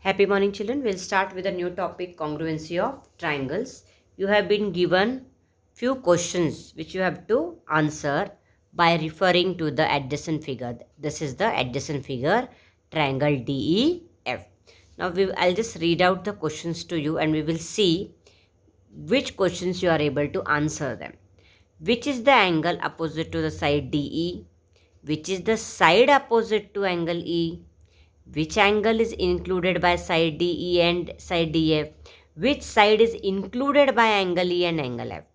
Happy morning, children. We'll start with a new topic, congruency of triangles. You have been given few questions which you have to answer by referring to the adjacent figure. This is the adjacent figure, triangle DEF. Now I'll just read out the questions to you and we will see which questions you are able to answer them. Which is the angle opposite to the side DE? Which is the side opposite to angle E? Which angle is included by side DE and side DF? Which side is included by angle E and angle F?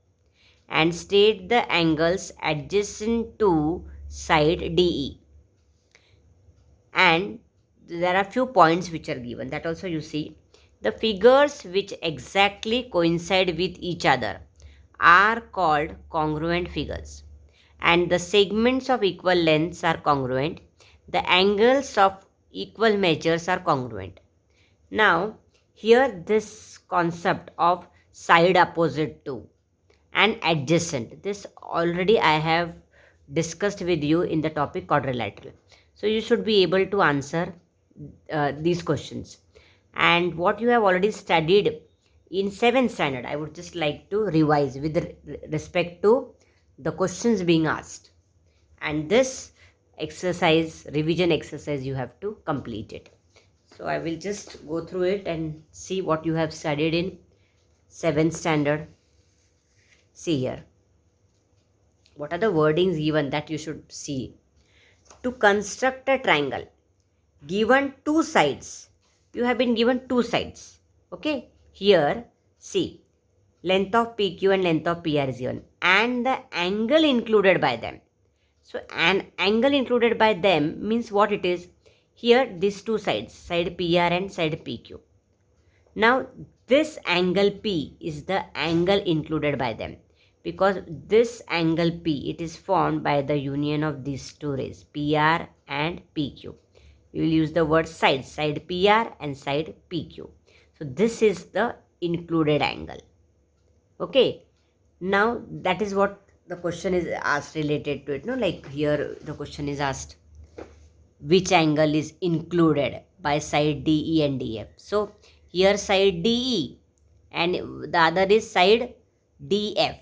And state the angles adjacent to side DE. And there are few points which are given, that also you see. The figures which exactly coincide with each other are called congruent figures, and the segments of equal lengths are congruent. The angles of equal measures are congruent. Now, here this concept of side opposite to and adjacent, this already I have discussed with you in the topic quadrilateral. So you should be able to answer these questions. And what you have already studied in 7th standard, I would just like to revise with respect to the questions being asked. And this exercise, revision exercise, you have to complete it. So I will just go through it and see what you have studied in 7th standard. See here. What are the wordings given that you should see? To construct a triangle, given two sides. You have been given two sides. Okay. Here, see, length of PQ and length of PR is given, and the angle included by them. So an angle included by them means what it is? Here these two sides, side PR and side PQ. Now this angle P is the angle included by them, because this angle P, it is formed by the union of these two rays, PR and PQ. We will use the word side PR and side PQ. So this is the included angle. Okay. Now that is what the question is asked related to it. No, like here the question is asked, which angle is included by side DE and DF? So here side DE and the other is side DF.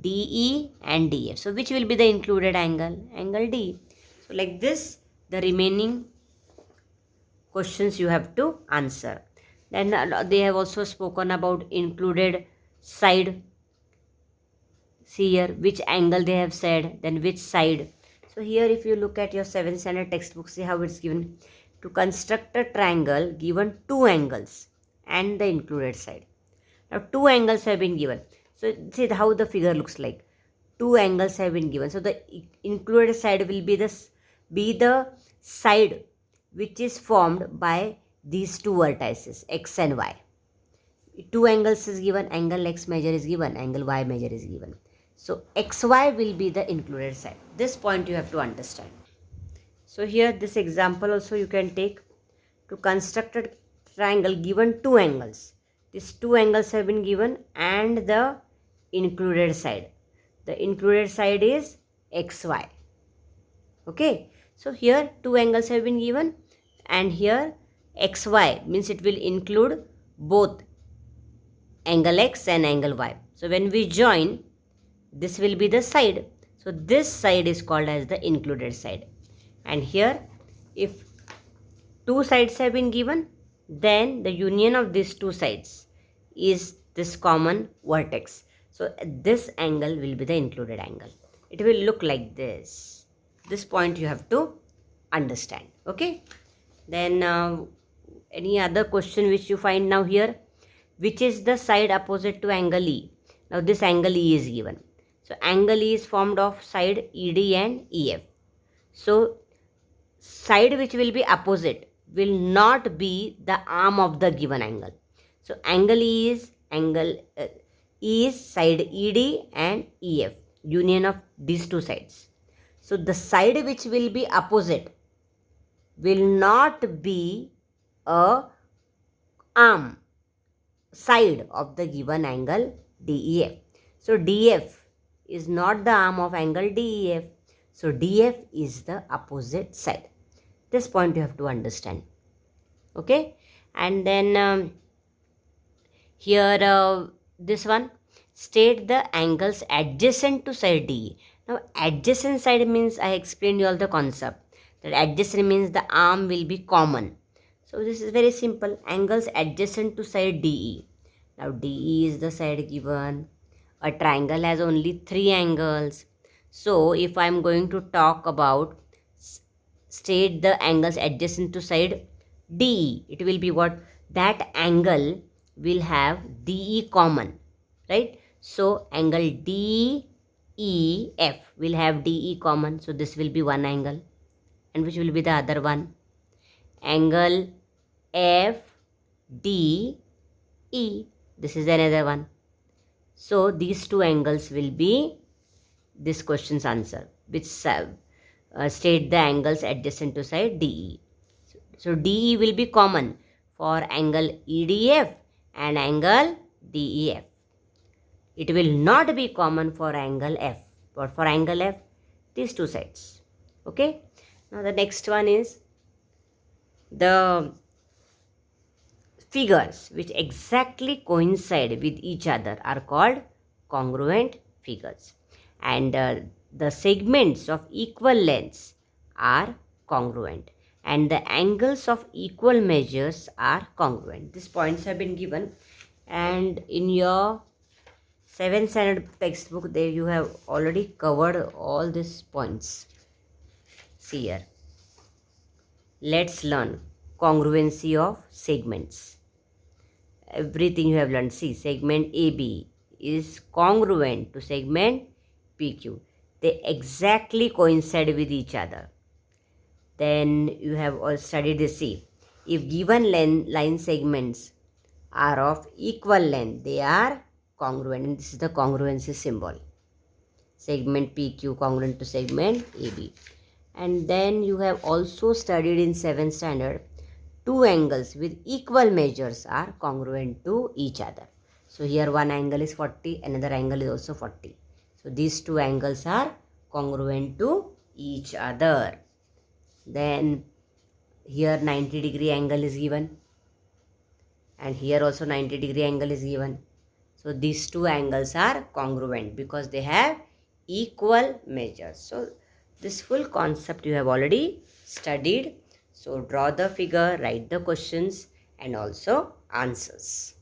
DE and DF. So which will be the included angle? Angle D. So like this, the remaining questions you have to answer. Then they have also spoken about included side. See here which angle they have said, then which side. So here if you look at your 7th standard textbook, see how it's given. To construct a triangle, given two angles and the included side. Now two angles have been given. So see how the figure looks like. Two angles have been given. So the included side will be the side which is formed by these two vertices, x and y. Two angles is given, angle x measure is given, angle y measure is given. So xy will be the included side. This point you have to understand. So here this example also you can take. To construct a triangle, given two angles. These two angles have been given and the included side. The included side is xy. Okay. So here two angles have been given and here xy means it will include both angle x and angle y. So when we join, this will be the side. So this side is called as the included side. And here if two sides have been given, then the union of these two sides is this common vertex. So this angle will be the included angle. It will look like this. This point you have to understand. Okay. Then any other question which you find now here? Which is the side opposite to angle E? Now this angle E is given. So angle E is formed of side ED and EF. So side which will be opposite will not be the arm of the given angle. So angle E is side ED and EF, union of these two sides. So the side which will be opposite will not be a arm side of the given angle DEF. So DF is not the arm of angle DEF. So DF is the opposite side. This point you have to understand. Okay. And then here this one, state the angles adjacent to side DE. Now adjacent side means, I explained you all the concept that adjacent means the arm will be common. So this is very simple, angles adjacent to side DE. Now DE is the side given. A triangle has only 3 angles. So if I am going to talk about state the angles adjacent to side DE, it will be what? That angle will have DE common, right? So angle DEF will have DE common. So this will be one angle. And which will be the other one? Angle FDE. This is another one. So these two angles will be this question's answer, which state the angles adjacent to side DE. So DE will be common for angle EDF and angle DEF. It will not be common for angle F. But for angle F, these two sides. Okay. Now the next one is the figures which exactly coincide with each other are called congruent figures. And the segments of equal lengths are congruent. And the angles of equal measures are congruent. These points have been given. And in your 7th standard textbook, there you have already covered all these points. See here. Let's learn congruency of segments. Everything you have learned. See, segment AB is congruent to segment PQ. They exactly coincide with each other. Then you have all studied this. See, if given line segments are of equal length, they are congruent. And this is the congruency symbol. Segment PQ congruent to segment AB. And then you have also studied in 7th standard, two angles with equal measures are congruent to each other. So here one angle is 40, another angle is also 40. So these two angles are congruent to each other. Then here 90-degree angle is given. And here also 90-degree angle is given. So these two angles are congruent because they have equal measures. So this full concept you have already studied. So draw the figure, write the questions and also answers.